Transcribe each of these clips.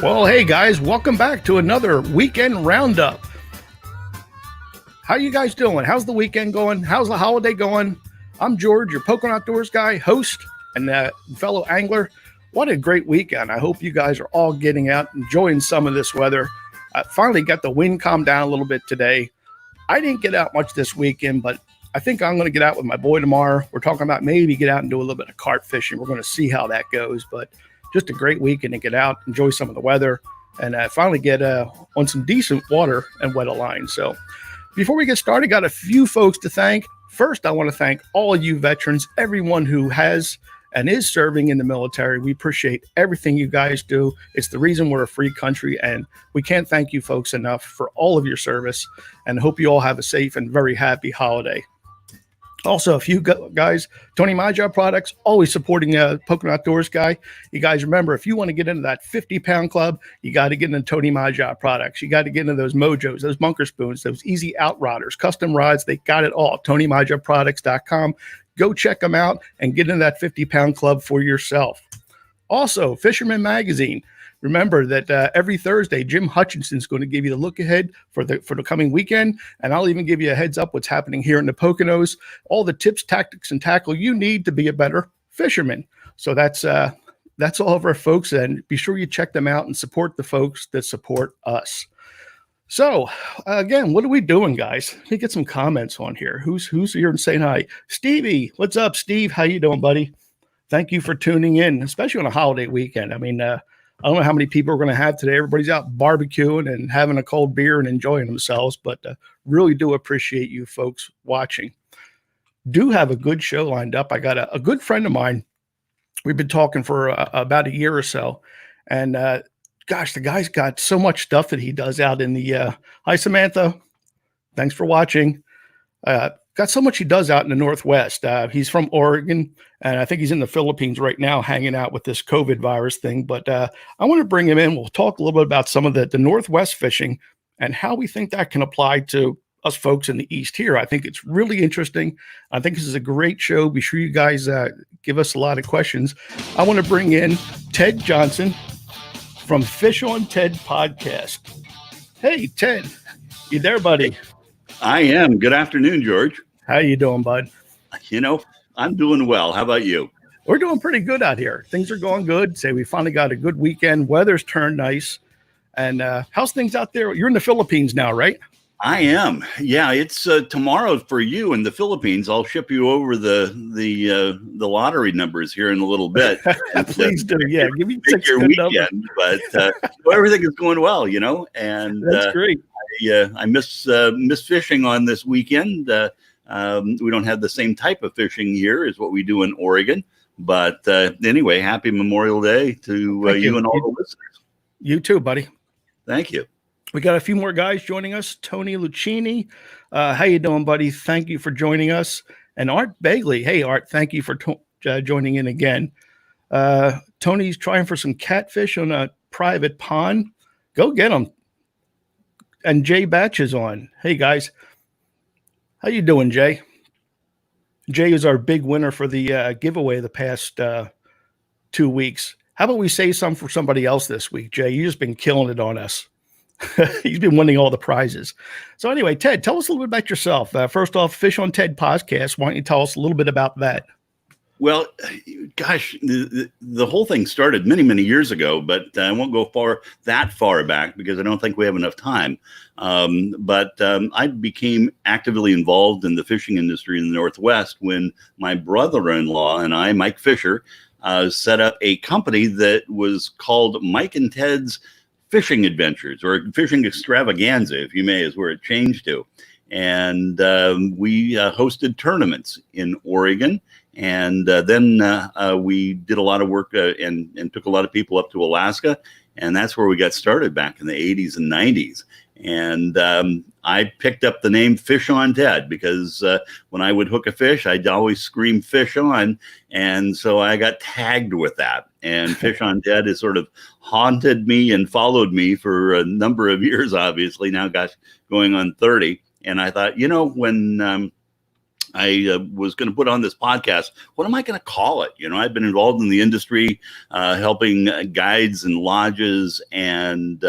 Well, hey guys, welcome back to another weekend roundup. How you guys doing? How's the weekend going? How's the holiday going? I'm George, your Pocono Outdoors guy, host, and fellow angler. What a great weekend. I hope you guys are all getting out, enjoying some of this weather. I finally got the wind calmed down a little bit today. I didn't get out much this weekend, but I think I'm going to get out with my boy tomorrow. We're talking about maybe get out and do a little bit of carp fishing. We're going to see how that goes, but just a great weekend to get out, enjoy some of the weather, and finally get on some decent water and wet a line. So before we get started, got a few folks to thank. First, I want to thank all of you veterans, everyone who has and is serving in the military. We appreciate everything you guys do. It's the reason we're a free country, and we can't thank you folks enough for all of your service, and hope you all have a safe and very happy holiday. Also, a few guys, Tony My Job Products, always supporting Pocono Outdoors guy. You guys remember, if you want to get into that 50-pound club, you got to get into Tony My Job Products. You got to get into those Mojos, those bunker spoons, those easy out rodders, custom rods. They got it all. TonyMyJobProducts.com. Go check them out and get into that 50-pound club for yourself. Also, Fisherman Magazine. Remember that every Thursday, Jim Hutchinson's going to give you the look ahead for the coming weekend, and I'll even give you a heads up what's happening here in the Poconos, all the tips, tactics, and tackle you need to be a better fisherman. So that's all of our folks, and be sure you check them out and support the folks that support us. So again, what are we doing, guys? Let me get some comments on here. Who's here and saying hi? Stevie, what's up, Steve? How you doing, buddy? Thank you for tuning in, especially on a holiday weekend. I mean, I don't know how many people are going to have today. Everybody's out barbecuing and having a cold beer and enjoying themselves, but really do appreciate you folks watching. Do have a good show lined up. I got a good friend of mine. We've been talking for about a year or so, and gosh, the guy's got so much stuff that he does out in the hi, Samantha. Thanks for watching. Got so much he does out in the Northwest. He's from Oregon, and I think he's in the Philippines right now hanging out with this COVID virus thing. But I want to bring him in. We'll talk a little bit about some of the Northwest fishing and how we think that can apply to us folks in the East here. I think it's really interesting. I think this is a great show. Be sure you guys give us a lot of questions. I want to bring in Ted Johnson from Fish on Ted podcast. Hey, Ted, you there, buddy? I am. Good afternoon, George. How you doing, bud? You know, I'm doing well. How about you? We're doing pretty good out here. Things are going good. Say we finally got a good weekend. Weather's turned nice. And how's things out there? You're in the Philippines now, right? I am. Yeah, it's tomorrow for you in the Philippines. I'll ship you over the lottery numbers here in a little bit. Please do. Yeah, give me 6 your good weekend. Numbers. But everything is going well, you know. And that's great. I miss fishing on this weekend. We don't have the same type of fishing here as what we do in Oregon. But anyway, happy Memorial Day to you and all the listeners. You too, buddy. Thank you. We got a few more guys joining us. Tony Lucchini. How you doing, buddy? Thank you for joining us. And Art Bagley. Hey, Art, thank you for joining in again. Tony's trying for some catfish on a private pond. Go get them. And Jay Batch is on. Hey, guys. How you doing, Jay? Jay is our big winner for the giveaway the past 2 weeks. How about we say something for somebody else this week, Jay? You've just been killing it on us. He's been winning all the prizes. So anyway, Ted, tell us a little bit about yourself. First off, Fish on Ted podcast. Why don't you tell us a little bit about that? Well, gosh, the whole thing started many, many years ago, but I won't go that far back because I don't think we have enough time. But I became actively involved in the fishing industry in the Northwest when my brother-in-law and I, Mike Fisher, set up a company that was called Mike and Ted's Fishing Adventures, or Fishing Extravaganza, if you may, is where it changed to. And we hosted tournaments in Oregon. And then we did a lot of work and took a lot of people up to Alaska. And that's where we got started back in the 80s and 90s. And I picked up the name Fish on Ted because when I would hook a fish, I'd always scream fish on. And so I got tagged with that. And Fish on Ted has sort of haunted me and followed me for a number of years, obviously. Now, gosh, going on 30. And I thought, you know, when I was going to put on this podcast. What am I going to call it? I've been involved in the industry, helping guides and lodges and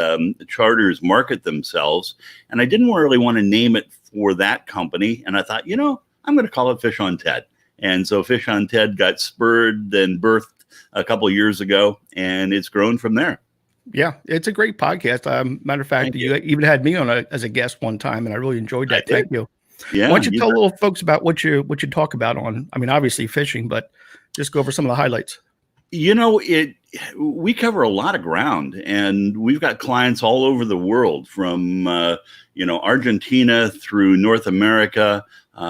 charters market themselves. And I didn't really want to name it for that company. And I thought, I'm going to call it Fish on Ted. And so Fish on Ted got spurred and birthed a couple of years ago, and it's grown from there. Yeah, it's a great podcast. Matter of fact, you even had me on as a guest one time, and I really enjoyed that. Thank you. Yeah. Why don't you tell little folks about what you talk about on? I mean, obviously fishing, but just go over some of the highlights. We cover a lot of ground, and we've got clients all over the world, from Argentina through North America.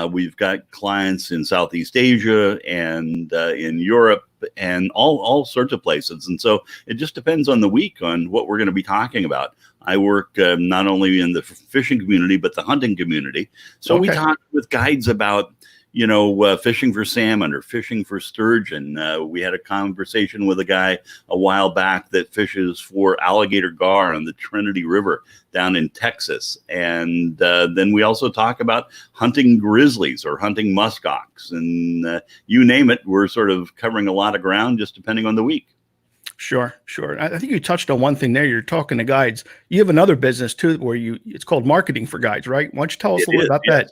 We've got clients in Southeast Asia and in Europe and all sorts of places. And so it just depends on the week on what we're going to be talking about. I work not only in the fishing community, but the hunting community. So we talk with guides about, fishing for salmon or fishing for sturgeon. We had a conversation with a guy a while back that fishes for alligator gar on the Trinity River down in Texas. And then we also talk about hunting grizzlies or hunting muskox. And you name it, we're sort of covering a lot of ground just depending on the week. Sure. I think you touched on one thing there. You're talking to guides. You have another business too, where it's called Marketing for Guides, right? Why don't you tell us a little bit about that?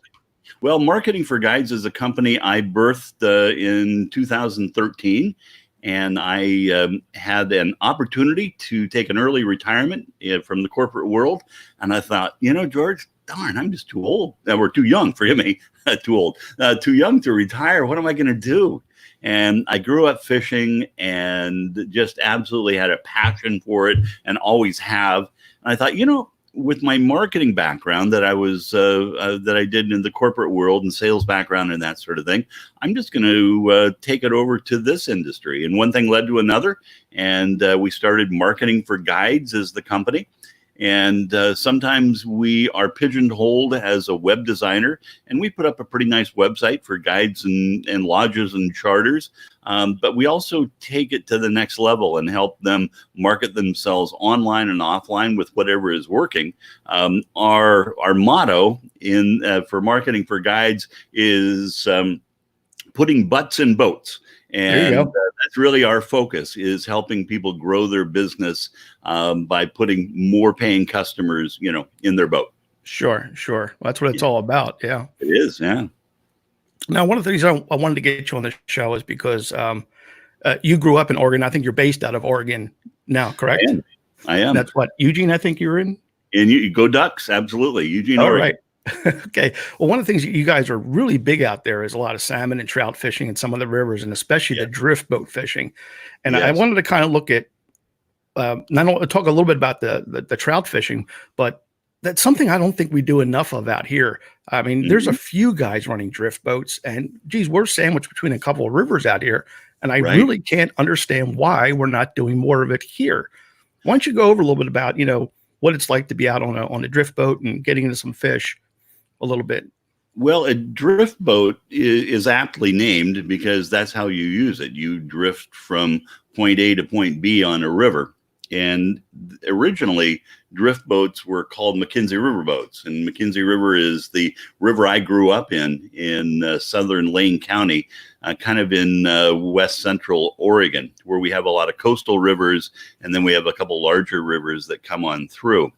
Well, Marketing for Guides is a company I birthed in 2013, and I had an opportunity to take an early retirement from the corporate world. And I thought, George, darn, I'm just too old. Or too young, forgive me, too old, too young to retire. What am I going to do? And I grew up fishing and just absolutely had a passion for it and always have. And I thought, with my marketing background that I did in the corporate world and sales background and that sort of thing, I'm just going to take it over to this industry. And one thing led to another. And we started Marketing for Guides as the company. And sometimes we are pigeonholed as a web designer, and we put up a pretty nice website for guides and lodges and charters. But we also take it to the next level and help them market themselves online and offline with whatever is working. Our motto for Marketing for Guides is putting butts in boats. And that's really our focus, is helping people grow their business by putting more paying customers, in their boat. Sure. Well, that's what it's all about. Yeah, it is. Yeah. Now, one of the things I wanted to get you on the show is because you grew up in Oregon. I think you're based out of Oregon now, correct? I am. That's what, Eugene, I think you're in? And you go Ducks. Absolutely. Eugene, Oregon. Right. Okay. Well, one of the things you guys are really big out there is a lot of salmon and trout fishing in some of the rivers, and especially the drift boat fishing. And I wanted to kind of look at, not only talk a little bit about the trout fishing, but that's something I don't think we do enough of out here. I mean, there's a few guys running drift boats, and geez, we're sandwiched between a couple of rivers out here. And I really can't understand why we're not doing more of it here. Why don't you go over a little bit about, what it's like to be out on a drift boat and getting into some fish a little bit? Well, a drift boat is aptly named because that's how you use it. You drift from point A to point B on a river. And originally, drift boats were called McKenzie River boats. And McKenzie River is the river I grew up in southern Lane County, kind of in west central Oregon, where we have a lot of coastal rivers. And then we have a couple larger rivers that come on through.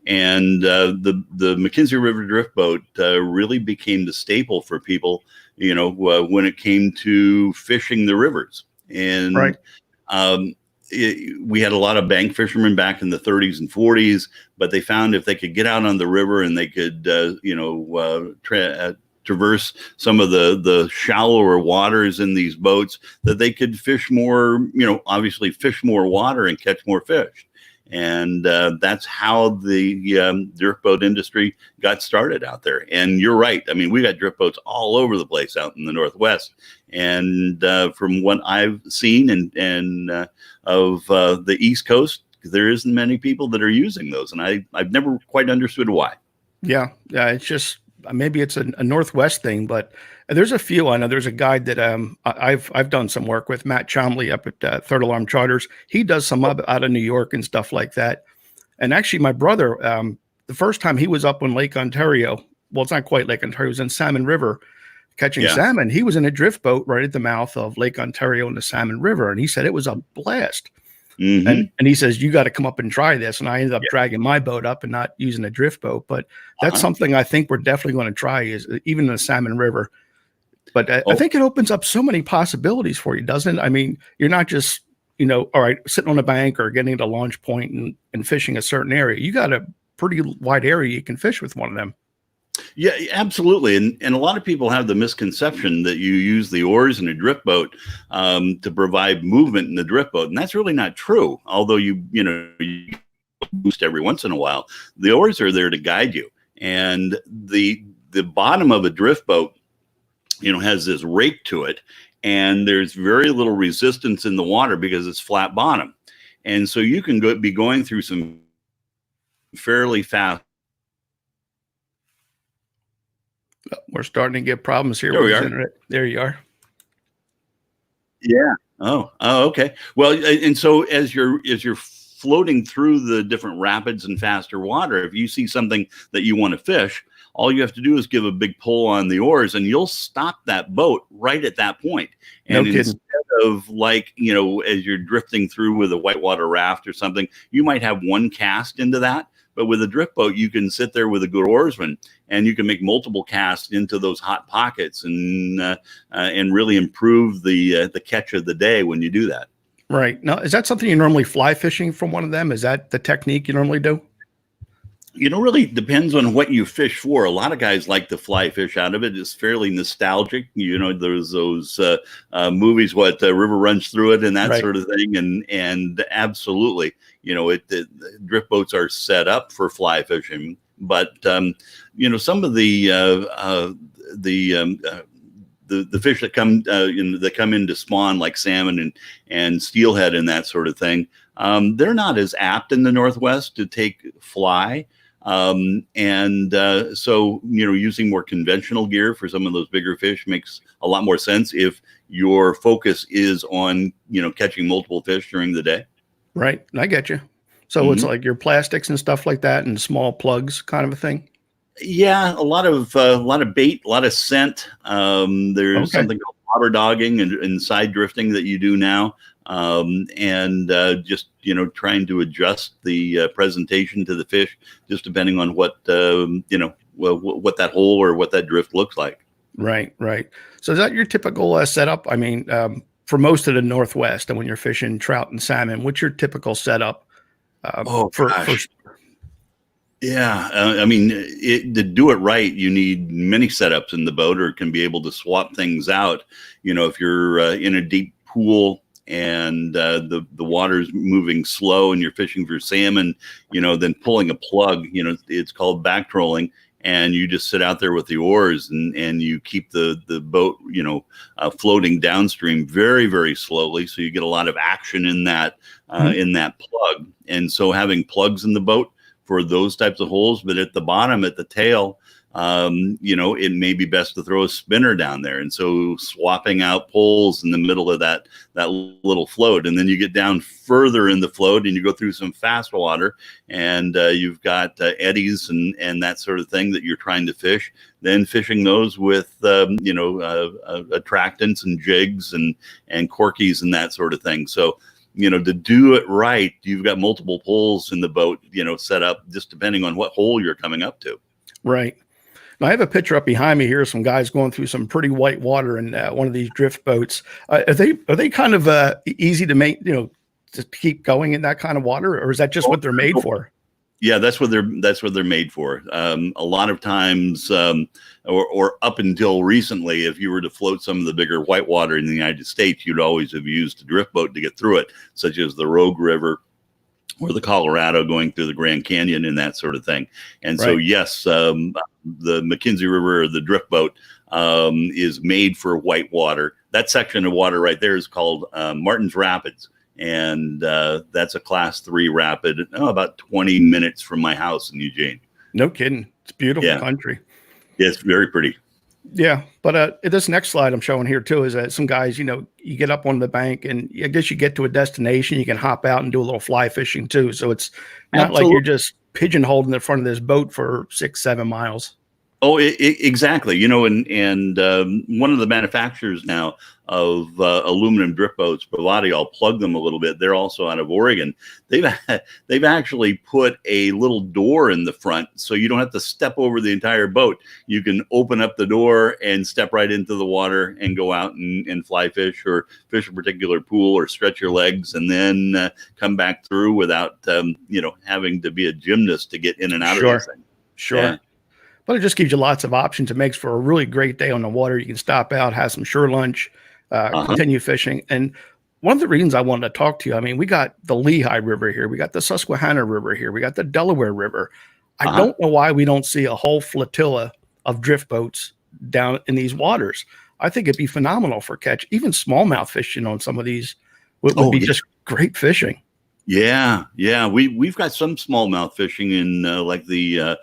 And the McKenzie River drift boat really became the staple for people, when it came to fishing the rivers. And we had a lot of bank fishermen back in the 30s and 40s, but they found if they could get out on the river and they could, traverse some of the shallower waters in these boats, that they could fish more, obviously fish more water and catch more fish. And that's how the drift boat industry got started out there. And you're right. I mean, we got drift boats all over the place out in the Northwest. And from what I've seen and of the East Coast, there isn't many people that are using those. And I've never quite understood why. Yeah. It's just, maybe it's a Northwest thing, but there's a few. I know there's a guy that I've done some work with, Matt Chomley up at Third Alarm Charters. He does some out of New York and stuff like that. And actually, my brother, the first time he was up on Lake Ontario, well, it's not quite Lake Ontario, it was in Salmon River, catching Yeah. salmon. He was in a drift boat right at the mouth of Lake Ontario in the Salmon River, and he said it was a blast. Hmm. And he says, you got to come up and try this. And I ended up Yeah. dragging my boat up and not using a drift boat. But that's Uh-huh. something I think we're definitely going to try, is even in the Salmon River. But I Oh, think it opens up so many possibilities for you, doesn't it? I mean, you're not just, all right, sitting on a bank or getting to a launch point and fishing a certain area. You got a pretty wide area you can fish with one of them. yeah, absolutely. And a lot of people have the misconception that you use the oars in a drift boat to provide movement in the drift boat, and that's really not true. Although you boost every once in a while, the oars are there to guide you. And the bottom of a drift boat, has this rake to it, and there's very little resistance in the water because it's flat bottom, and so you can be going through some fairly fast. We're starting to get problems here There with we this are. internet. There you are. Yeah. Oh, okay. Well, and so as you're floating through the different rapids and faster water, if you see something that you want to fish, all you have to do is give a big pull on the oars, and you'll stop that boat right at that point. No And kidding. instead of as you're drifting through with a whitewater raft or something, you might have one cast into that. But with a drift boat, you can sit there with a good oarsman, and you can make multiple casts into those hot pockets, and really improve the catch of the day when you do that. Right. Now, is that something you normally fly fishing from one of them? Is that the technique you normally do? Really depends on what you fish for. A lot of guys like to fly fish out of it. It's fairly nostalgic. There's those movies, River Runs Through It, and that Right. sort of thing. And absolutely, the drift boats are set up for fly fishing. But some of the fish that come in to spawn, like salmon and steelhead and that sort of thing, they're not as apt in the Northwest to take fly. So using more conventional gear for some of those bigger fish makes a lot more sense if your focus is on catching multiple fish during the day. Right. I get you. So it's like your plastics and stuff like that, and small plugs kind of a thing. Yeah, a lot of bait, a lot of scent. There's something called water dogging and side drifting that you do now, just trying to adjust the presentation to the fish, just depending on what what that hole or what that drift looks like. Right. Right. So is that your typical setup? I mean, for most of the Northwest, and when you're fishing trout and salmon, what's your typical setup? Gosh. Yeah, to do it right, you need many setups in the boat, or can be able to swap things out. If you're in a deep pool and the water's moving slow and you're fishing for salmon, then pulling a plug, it's called back trolling, and you just sit out there with the oars and you keep the boat, floating downstream very, very slowly, so you get a lot of action in that plug. And so having plugs in the boat for those types of holes, but at the bottom, at the tail, it may be best to throw a spinner down there. And so swapping out poles in the middle of that little float, and then you get down further in the float and you go through some fast water, and you've got eddies and that sort of thing that you're trying to fish. Then fishing those with attractants and jigs and corkies and that sort of thing. So to do it right, you've got multiple poles in the boat, set up just depending on what hole you're coming up to. Right. Now, I have a picture up behind me here of some guys going through some pretty white water in one of these drift boats. Are they kind of easy to make, to keep going in that kind of water, or is that just what they're made for? Yeah, that's what they're made for. A lot of times, or up until recently, if you were to float some of the bigger whitewater in the United States, you'd always have used a drift boat to get through it, such as the Rogue River or the Colorado going through the Grand Canyon and that sort of thing. And so, yes, the McKenzie River, or the drift boat, is made for whitewater. That section of water right there is called Martin's Rapids. And that's a class 3 rapid, about 20 minutes from my house in Eugene. No kidding. It's beautiful country. Yeah, it's very pretty. Yeah. But this next slide I'm showing here too is that some guys, you get up on the bank, and I guess you get to a destination, you can hop out and do a little fly fishing too. So it's not like you're just pigeonholed in the front of this boat for 6-7 miles. Oh, exactly. You know, and one of the manufacturers now of aluminum drift boats, Bravati, I'll plug them a little bit. They're also out of Oregon. They've they've actually put a little door in the front, so you don't have to step over the entire boat. You can open up the door and step right into the water and go out and fly fish or fish a particular pool or stretch your legs and then come back through without you know, having to be a gymnast to get in and out of Sure. this thing. Sure. Yeah. But it just gives you lots of options. It makes for a really great day on the water. You can stop out, have some shore lunch, continue fishing. And one of the reasons I wanted to talk to you, I mean, we got the Lehigh River here. We got the Susquehanna River here. We got the Delaware River. I don't know why we don't see a whole flotilla of drift boats down in these waters. I think it'd be phenomenal for catch. Even smallmouth fishing on some of these would be just great fishing. Yeah, yeah. We've got some smallmouth fishing in like the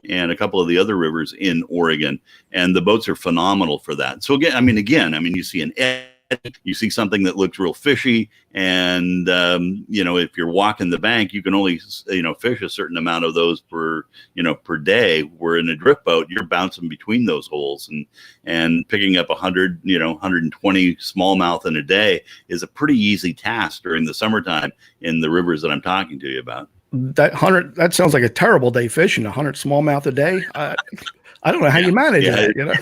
and a couple of the other rivers in Oregon, and the boats are phenomenal for that. So again, you see an edge, you see something that looks real fishy, and you know, if you're walking the bank, you can only, you know, fish a certain amount of those per day. Where in a drift boat, you're bouncing between those holes, and picking up 100, you know, 120 smallmouth in a day is a pretty easy task during the summertime in the rivers that I'm talking to you about. That sounds like a terrible day fishing. 100 smallmouth a day. I don't know how you manage that. You know,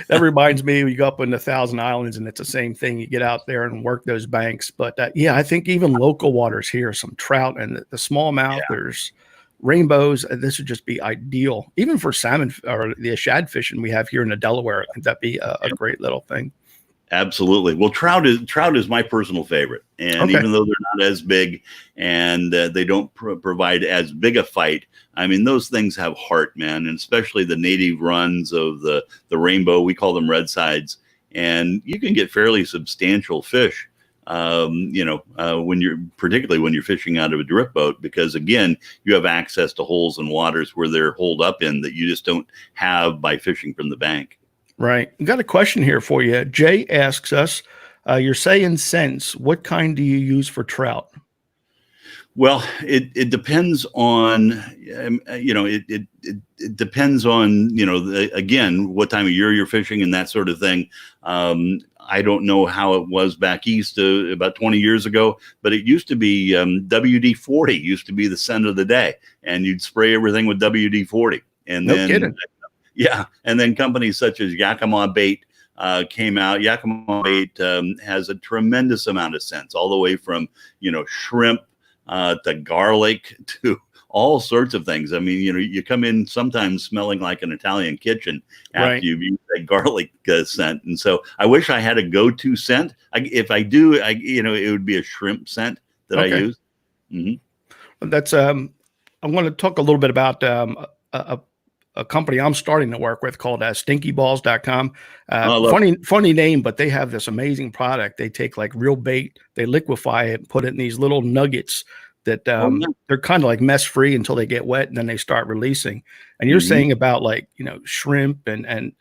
that reminds me, we go up in the Thousand Islands, and it's the same thing. You get out there and work those banks. But yeah, I think even local waters here, some trout and the smallmouth. There's rainbows. This would just be ideal, even for salmon or the shad fishing we have here in the Delaware. I think that'd be a great little thing. Absolutely. Well, trout is my personal favorite, and even though they're not as big and they don't provide as big a fight, I mean, those things have heart, man, and especially the native runs of the rainbow. We call them red sides, and you can get fairly substantial fish. You know, particularly when you're fishing out of a drift boat, because again, you have access to holes and waters where they're holed up in that you just don't have by fishing from the bank. Right. We've got a question here for you. Jay asks us, you're saying cents. What kind do you use for trout? Well, it depends on, you know, it depends on, you know, again, what time of year you're fishing and that sort of thing. I don't know how it was back east about 20 years ago, but it used to be WD-40 used to be the scent of the day, and you'd spray everything with WD-40. And no kidding. Yeah, and then companies such as Yakima Bait came out. Yakima Bait has a tremendous amount of scents, all the way from, you know, shrimp to garlic to all sorts of things. I mean, you know, you come in sometimes smelling like an Italian kitchen after you've used that garlic scent. And so I wish I had a go-to scent. If I do, you know, it would be a shrimp scent that I use. That's I want to talk a little bit about a company I'm starting to work with called stinkyballs.com. Funny name, but they have this amazing product. They take like real bait, they liquefy it, put it in these little nuggets that they're kind of like mess free until they get wet, and then they start releasing. And you're saying about, like, you know, shrimp and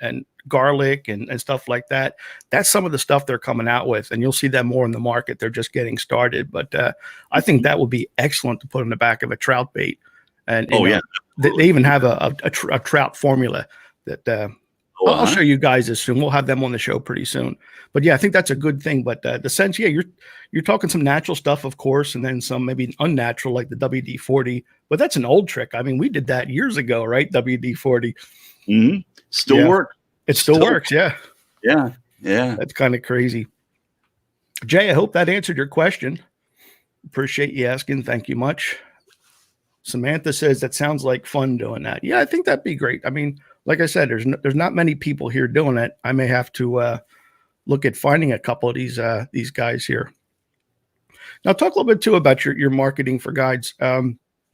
garlic and stuff like that. That's some of the stuff they're coming out with, and you'll see that more in the market. They're just getting started, but I think that would be excellent to put in the back of a trout bait. And they even have a trout formula that I'll show you guys this soon. We'll have them on the show pretty soon. But yeah, I think that's a good thing. But the sense, yeah, you're talking some natural stuff, of course, and then some maybe unnatural, like the WD-40. But that's an old trick. I mean, we did that years ago, right? WD-40. Still works. It still works. Yeah. Yeah. Yeah. That's kind of crazy. Jay, I hope that answered your question. Appreciate you asking. Thank you much. Samantha says that sounds like fun doing that. Yeah, I think that'd be great. I mean, like I said, there's not many people here doing it. I may have to look at finding a couple of these guys here. Now, talk a little bit too about your marketing for guides.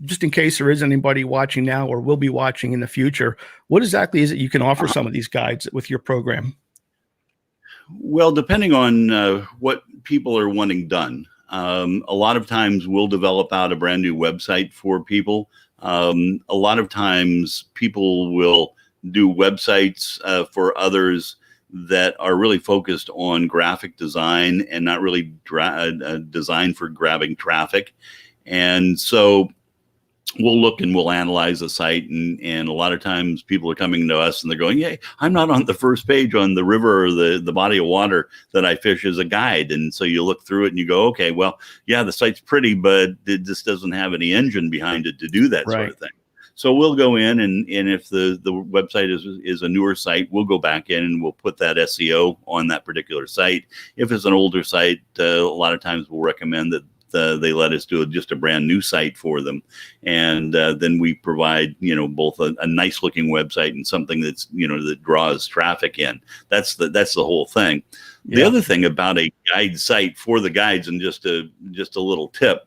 Just in case there is anybody watching now or will be watching in the future, what exactly is it you can offer some of these guides with your program? Well, depending on what people are wanting done. A lot of times we'll develop out a brand new website for people. A lot of times people will do websites for others that are really focused on graphic design and not really designed for grabbing traffic. And so we'll look and we'll analyze the site, and a lot of times people are coming to us and they're going, "Yeah, I'm not on the first page on the river or the body of water that I fish as a guide." And so you look through it and you go, "Okay, well, yeah, the site's pretty, but it just doesn't have any engine behind it to do that sort of thing." So we'll go in, and if the website is a newer site, we'll go back in and we'll put that SEO on that particular site. If it's an older site, a lot of times we'll recommend that they let us do just a brand new site for them, and then we provide both a nice looking website and something that's that draws traffic in. That's the whole thing. The other thing about a guide site for the guides, and just a little tip,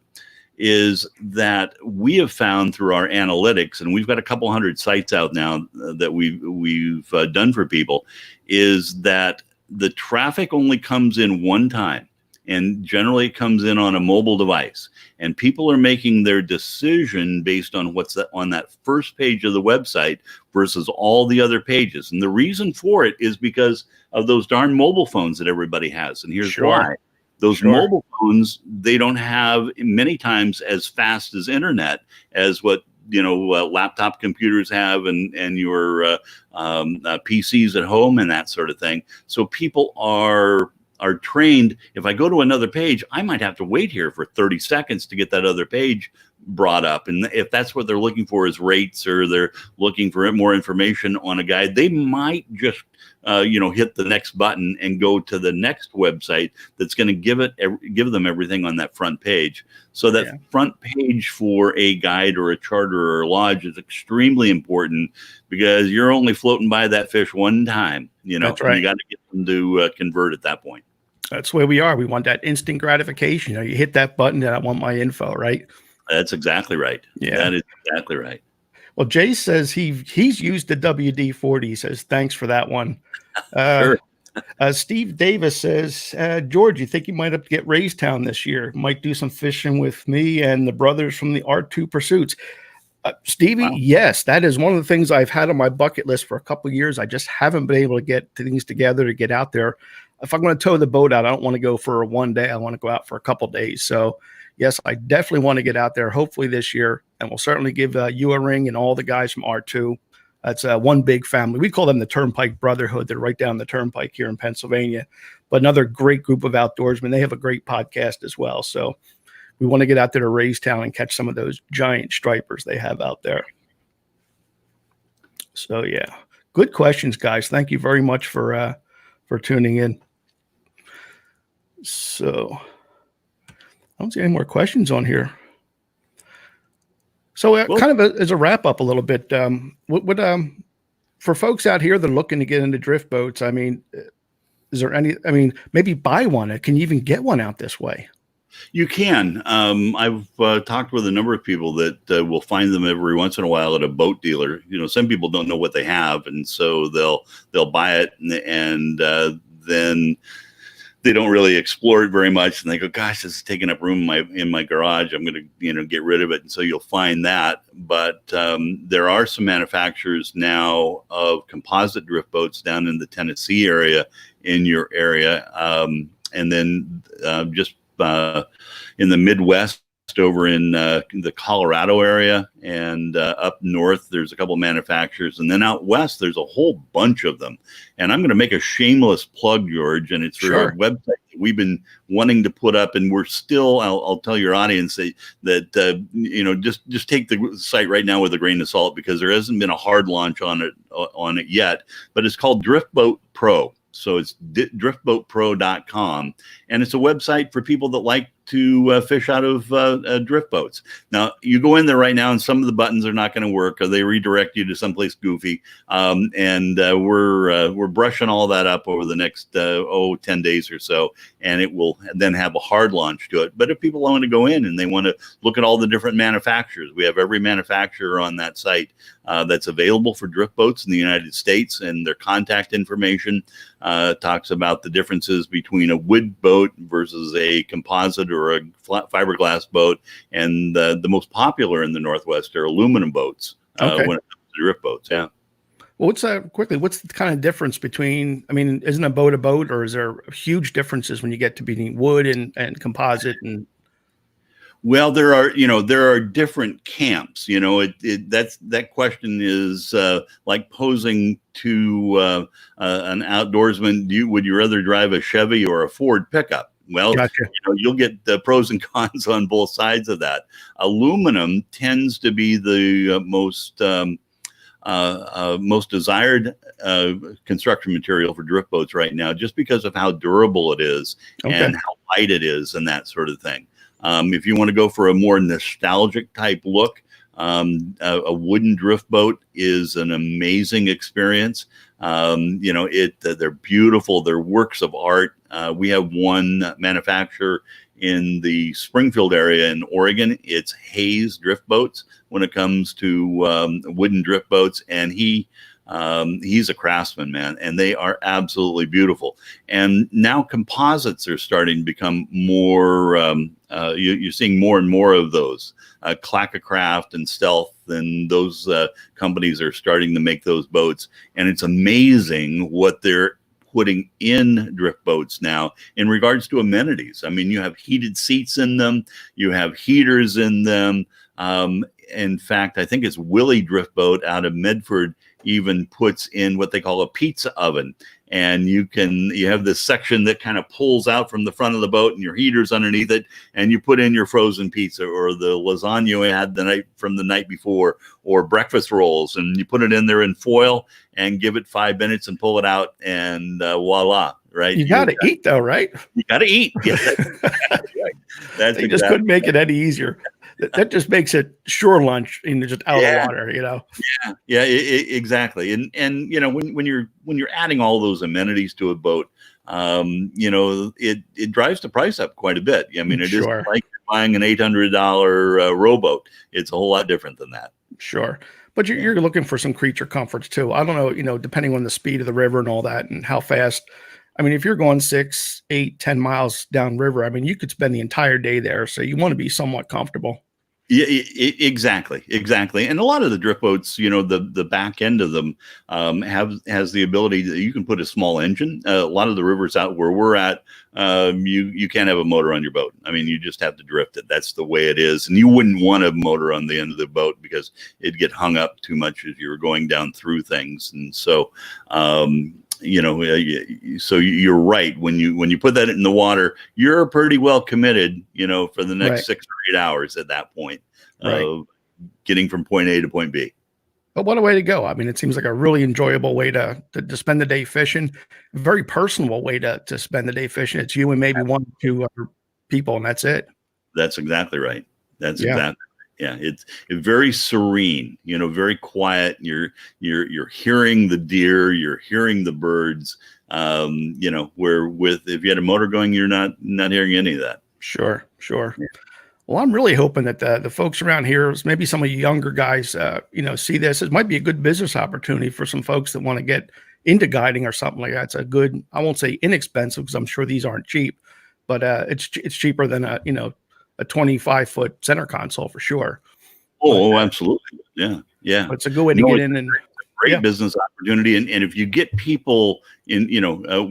is that we have found through our analytics, and we've got a couple hundred sites out now that we've done for people, is that the traffic only comes in one time. And generally it comes in on a mobile device, and people are making their decision based on what's on that first page of the website versus all the other pages. And the reason for it is because of those darn mobile phones that everybody has. And here's why. Those mobile phones, they don't have many times as fast as internet as what laptop computers have, and your PCs at home and that sort of thing. So people are trained. If I go to another page, I might have to wait here for 30 seconds to get that other page brought up. And if that's what they're looking for is rates, or they're looking for more information on a guide, they might just hit the next button and go to the next website that's going to give them everything on that front page. So that front page for a guide or a charter or a lodge is extremely important, because you're only floating by that fish one time. That's right. You got to get them to convert at that point. That's where we are. We want that instant gratification. You hit that button and I want my info, right? That's exactly right. Yeah, that is exactly right. Well, Jay says he's used the WD-40. He says, thanks for that one. Sure. Steve Davis says, George, you think you might have to get Raystown this year? Might do some fishing with me and the brothers from the R2 Pursuits. Stevie, wow. Yes, that is one of the things I've had on my bucket list for a couple of years. I just haven't been able to get things together to get out there. If I'm going to tow the boat out, I don't want to go for one day. I want to go out for a couple of days. So, yes, I definitely want to get out there, hopefully this year. And we'll certainly give you a ring, and all the guys from R2. That's one big family. We call them the Turnpike Brotherhood. They're right down the Turnpike here in Pennsylvania. But another great group of outdoorsmen. They have a great podcast as well. So we want to get out there to Raystown and catch some of those giant stripers they have out there. So, yeah, good questions, guys. Thank you very much for tuning in. So I don't see any more questions on here. So kind of as a wrap up a little bit, for folks out here that are looking to get into drift boats, I mean, is there any, maybe buy one. Can you even get one out this way? You can. I've talked with a number of people that will find them every once in a while at a boat dealer. Some people don't know what they have, and so they'll buy it, and then they don't really explore it very much, and they go, "Gosh, this is taking up room in my garage. I'm going to get rid of it." And so you'll find that. But there are some manufacturers now of composite drift boats down in the Tennessee area, in your area, and then just in the Midwest, over in the Colorado area, and up north there's a couple of manufacturers, and then out west there's a whole bunch of them. And I'm going to make a shameless plug, George, and it's for our website that we've been wanting to put up, and we're still, I'll tell your audience that just take the site right now with a grain of salt, because there hasn't been a hard launch on it yet, but it's called Drift Boat Pro. So it's driftboatpro.com, and it's a website for people that like to fish out of drift boats. Now, you go in there right now, and some of the buttons are not going to work, or they redirect you to someplace goofy. And we're brushing all that up over the next 10 days or so, and it will then have a hard launch to it. But if people want to go in and they want to look at all the different manufacturers, we have every manufacturer on that site that's available for drift boats in the United States, and their contact information talks about the differences between a wood boat versus a composite or a fiberglass boat, and the most popular in the Northwest are aluminum boats when it comes to drift boats. Yeah. Well, what's the kind of difference between? Isn't a boat, or is there huge differences when you get to between wood and composite? And Well, there are different camps. That question is like posing to an outdoorsman. Would you rather drive a Chevy or a Ford pickup? Well, Gotcha. you'll get the pros and cons on both sides of that. Aluminum tends to be the most desired construction material for drift boats right now, just because of how durable it is and how light it is and that sort of thing. If you want to go for a more nostalgic type look, a wooden drift boat is an amazing experience. They're beautiful. They're works of art. We have one manufacturer in the Springfield area in Oregon. It's Hayes Drift Boats when it comes to wooden drift boats, and he's a craftsman, man, and they are absolutely beautiful. And now composites are starting to become more. You're seeing more and more of those. Clackacraft and Stealth and those companies are starting to make those boats, and it's amazing what they're putting in drift boats now in regards to amenities. I mean, you have heated seats in them, you have heaters in them. In fact, I think it's Willie Drift Boat out of Medford even puts in what they call a pizza oven. And you have this section that kind of pulls out from the front of the boat, and your heater's underneath it, and you put in your frozen pizza or the lasagna you had the night before, or breakfast rolls, and you put it in there in foil and give it 5 minutes and pull it out, and voila, right? You got to eat though, right? You got to eat. Yeah, that's they just couldn't make it any easier. That just makes it sure lunch, just out of the water, Yeah, exactly. And when you're adding all those amenities to a boat, it drives the price up quite a bit. I mean, it isn't like you're buying an $800 rowboat. It's a whole lot different than that. Sure. But you're looking for some creature comforts too. I don't know, depending on the speed of the river and all that and how fast. I mean, if you're going 6, 8, 10 miles downriver, I mean, you could spend the entire day there. So you want to be somewhat comfortable. Yeah, exactly. And a lot of the drift boats, the back end of them has the ability that you can put a small engine. A lot of the rivers out where we're at, you can't have a motor on your boat. I mean, you just have to drift it. That's the way it is. And you wouldn't want a motor on the end of the boat because it'd get hung up too much as you were going down through things. And so, so you're right. When you put that in the water, you're pretty well committed, for the next 6 or 8 hours at that point of getting from point A to point B. But what a way to go. I mean, it seems like a really enjoyable way to spend the day fishing. Very personal way to spend the day fishing. It's you and maybe 1 or 2 other people, and that's it. That's exactly right. Yeah, it's very serene, very quiet. You're hearing the deer, you're hearing the birds. If you had a motor going, you're not hearing any of that. Sure. Yeah. Well, I'm really hoping that the folks around here, maybe some of you younger guys, see this. It might be a good business opportunity for some folks that want to get into guiding or something like that. It's a good, I won't say inexpensive because I'm sure these aren't cheap, but it's cheaper than a 25-foot center console for sure. Oh, absolutely. Yeah. But it's a good way to get in and great business opportunity. And if you get people in,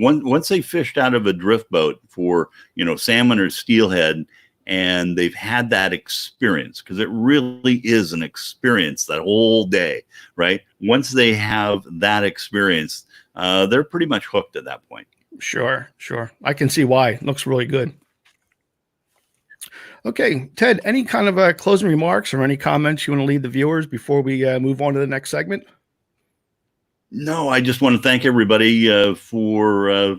once they fished out of a drift boat for, salmon or steelhead, and they've had that experience, because it really is an experience that whole day, right? Once they have that experience, they're pretty much hooked at that point. Sure. I can see why. It looks really good. Okay, Ted, any kind of closing remarks or any comments you want to leave the viewers before we move on to the next segment? No, I just want to thank everybody for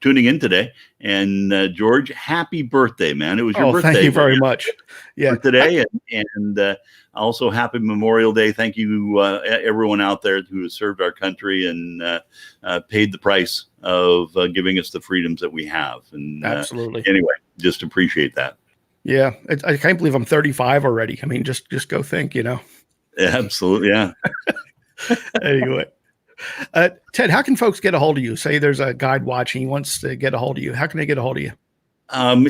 tuning in today. And George, happy birthday, man. It was your birthday. Thank you very much. Yeah. Today. And also happy Memorial Day. Thank you, everyone out there who has served our country and paid the price of giving us the freedoms that we have. And absolutely. Anyway, just appreciate that. Yeah. I can't believe I'm 35 already. I mean, just go think, Yeah, absolutely. Yeah. Anyway. Ted, how can folks get a hold of you? Say there's a guide watching, he wants to get a hold of you. How can they get a hold of you?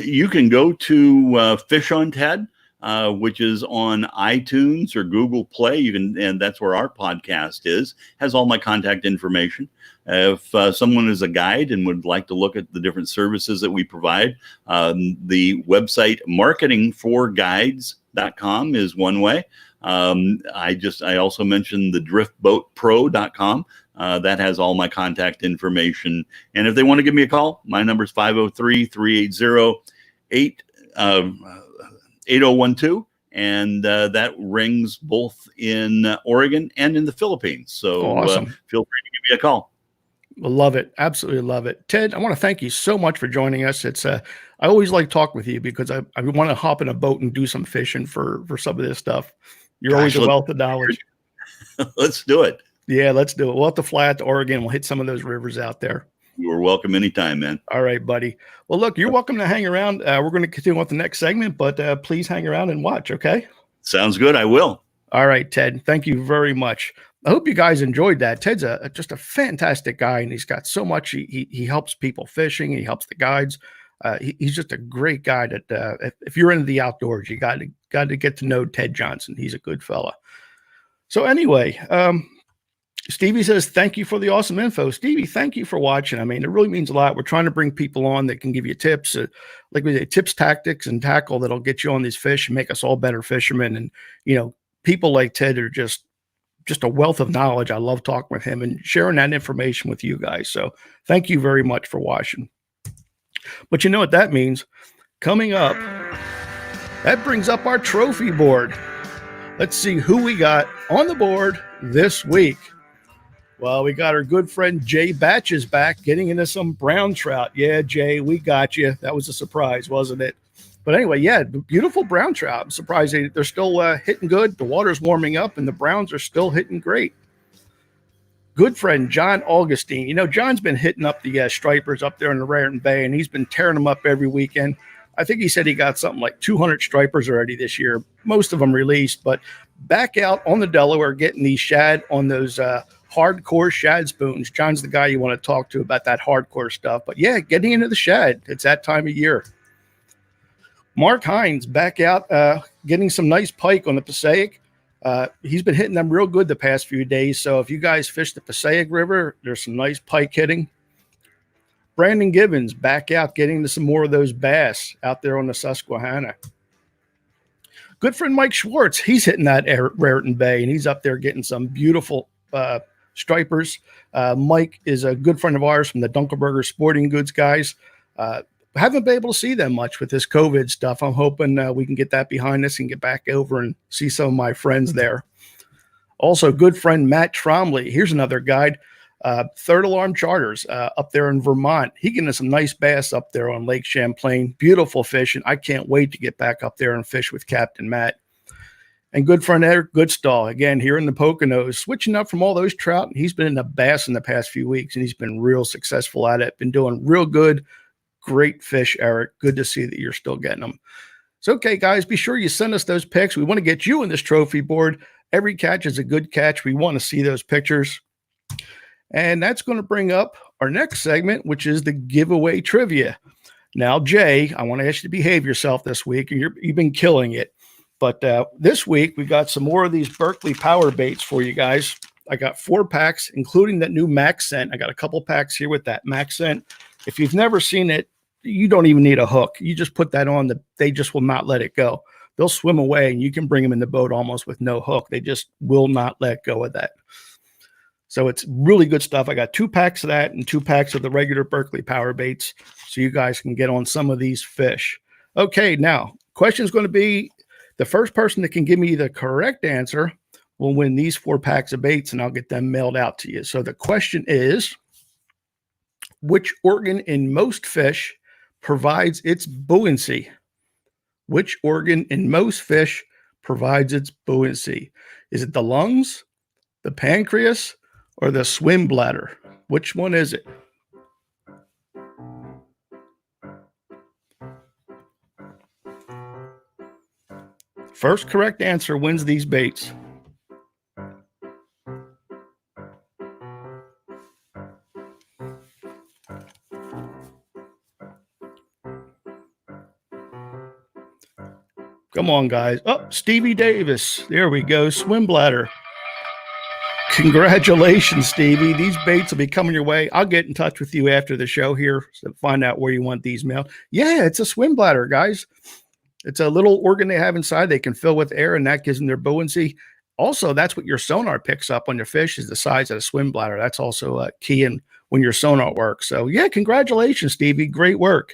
You can go to Fish on Ted which is on iTunes or Google Play. And that's where our podcast is. Has all my contact information. If someone is a guide and would like to look at the different services that we provide, the website marketingforguides.com is one way. I also mentioned the driftboatpro.com. That has all my contact information. And if they want to give me a call, my number is 503-380-8012. And that rings both in Oregon and in the Philippines. So Awesome. Feel free to give me a call. Love it. Absolutely love it. Ted, I want to thank you so much for joining us. I always like talking with you because I want to hop in a boat and do some fishing for some of this stuff. You're always a wealth of knowledge. Let's do it. Yeah, let's do it. We'll have to fly out to Oregon. We'll hit some of those rivers out there. You're welcome anytime, man. All right, buddy. Well, look, you're welcome to hang around. We're going to continue with the next segment, but please hang around and watch, okay? Sounds good. I will. All right, Ted. Thank you very much. I hope you guys enjoyed that. Ted's just a fantastic guy, and he's got so much. He helps people fishing. He helps the guides. He's just a great guy that if you're into the outdoors, you got to get to know Ted Johnson. He's a good fella. So anyway, Stevie says, thank you for the awesome info. Stevie, thank you for watching. I mean, it really means a lot. We're trying to bring people on that can give you tips, like we say, tips, tactics, and tackle that'll get you on these fish and make us all better fishermen. And, people like Ted are just a wealth of knowledge. I love talking with him and sharing that information with you guys. So thank you very much for watching. But you know what that means? Coming up, that brings up our trophy board. Let's see who we got on the board this week. Well, we got our good friend Jay Batches back getting into some brown trout. Yeah, Jay, we got you. That was a surprise, wasn't it? But anyway, yeah, beautiful brown trout. I'm surprised they're still hitting good. The water's warming up and the browns are still hitting great. Good friend John Augustine. John's been hitting up the stripers up there in the Raritan Bay, and he's been tearing them up every weekend. I think he said he got something like 200 stripers already this year, most of them released, but back out on the Delaware getting these shad on those hardcore shad spoons. John's the guy you want to talk to about that hardcore stuff. But yeah, getting into the shad. It's that time of year. Mark Hines back out getting some nice pike on the Passaic. He's been hitting them real good the past few days. So if you guys fish the Passaic River, there's some nice pike hitting. Brandon Gibbons back out getting to some more of those bass out there on the Susquehanna. Good friend Mike Schwartz, he's hitting that Raritan Bay, and he's up there getting some beautiful stripers. Mike is a good friend of ours from the Dunkelberger Sporting Goods guys. Haven't been able to see them much with this COVID stuff. I'm hoping we can get that behind us and get back over and see some of my friends there. Also, good friend Matt Tromley. Here's another guide. Third Alarm Charters up there in Vermont. He getting some nice bass up there on Lake Champlain. Beautiful fishing. I can't wait to get back up there and fish with Captain Matt. And good friend Eric Goodstall, again, here in the Poconos, switching up from all those trout. He's been in the bass in the past few weeks, and he's been real successful at it. Been doing real good. Great fish, Eric. Good to see that you're still getting them. So, okay, guys, be sure you send us those pics. We want to get you in this trophy board. Every catch is a good catch. We want to see those pictures. And that's going to bring up our next segment, which is the giveaway trivia. Now, Jay, I want to ask you to behave yourself this week, and you've been killing it. But this week, we got some more of these Berkley power baits for you guys. I got 4 packs, including that new Max scent. I got a couple packs here with that Max scent. If you've never seen it, you don't even need a hook. You just put that on. They just will not let it go. They'll swim away, and you can bring them in the boat almost with no hook. They just will not let go of that. So it's really good stuff. I got 2 packs of that and 2 packs of the regular Berkley power baits so you guys can get on some of these fish. Okay, now, question is going to be the first person that can give me the correct answer will win these 4 packs of baits, and I'll get them mailed out to you. So the question is, which organ in most fish provides its buoyancy? Which organ in most fish provides its buoyancy? Is it the lungs, the pancreas, or the swim bladder? Which one is it? First correct answer wins these baits. Come on, guys. Oh, Stevie Davis. There we go. Swim bladder. Congratulations, Stevie. These baits will be coming your way. I'll get in touch with you after the show here to find out where you want these mailed. Yeah, it's a swim bladder, guys. It's a little organ they have inside. They can fill with air, and that gives them their buoyancy. Also, that's what your sonar picks up on your fish is the size of the swim bladder. That's also key in when your sonar works. So, yeah, congratulations, Stevie. Great work.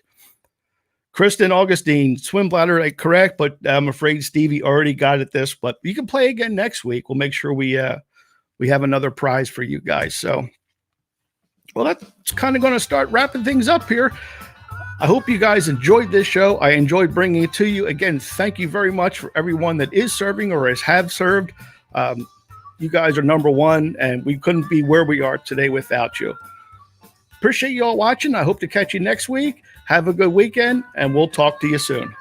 Kristen Augustine, swim bladder, correct, but I'm afraid Stevie already got it this. But you can play again next week. We'll make sure we have another prize for you guys. So, well, that's kind of going to start wrapping things up here. I hope you guys enjoyed this show. I enjoyed bringing it to you. Again, thank you very much for everyone that is serving or have served. You guys are number one, and we couldn't be where we are today without you. Appreciate you all watching. I hope to catch you next week. Have a good weekend, and we'll talk to you soon.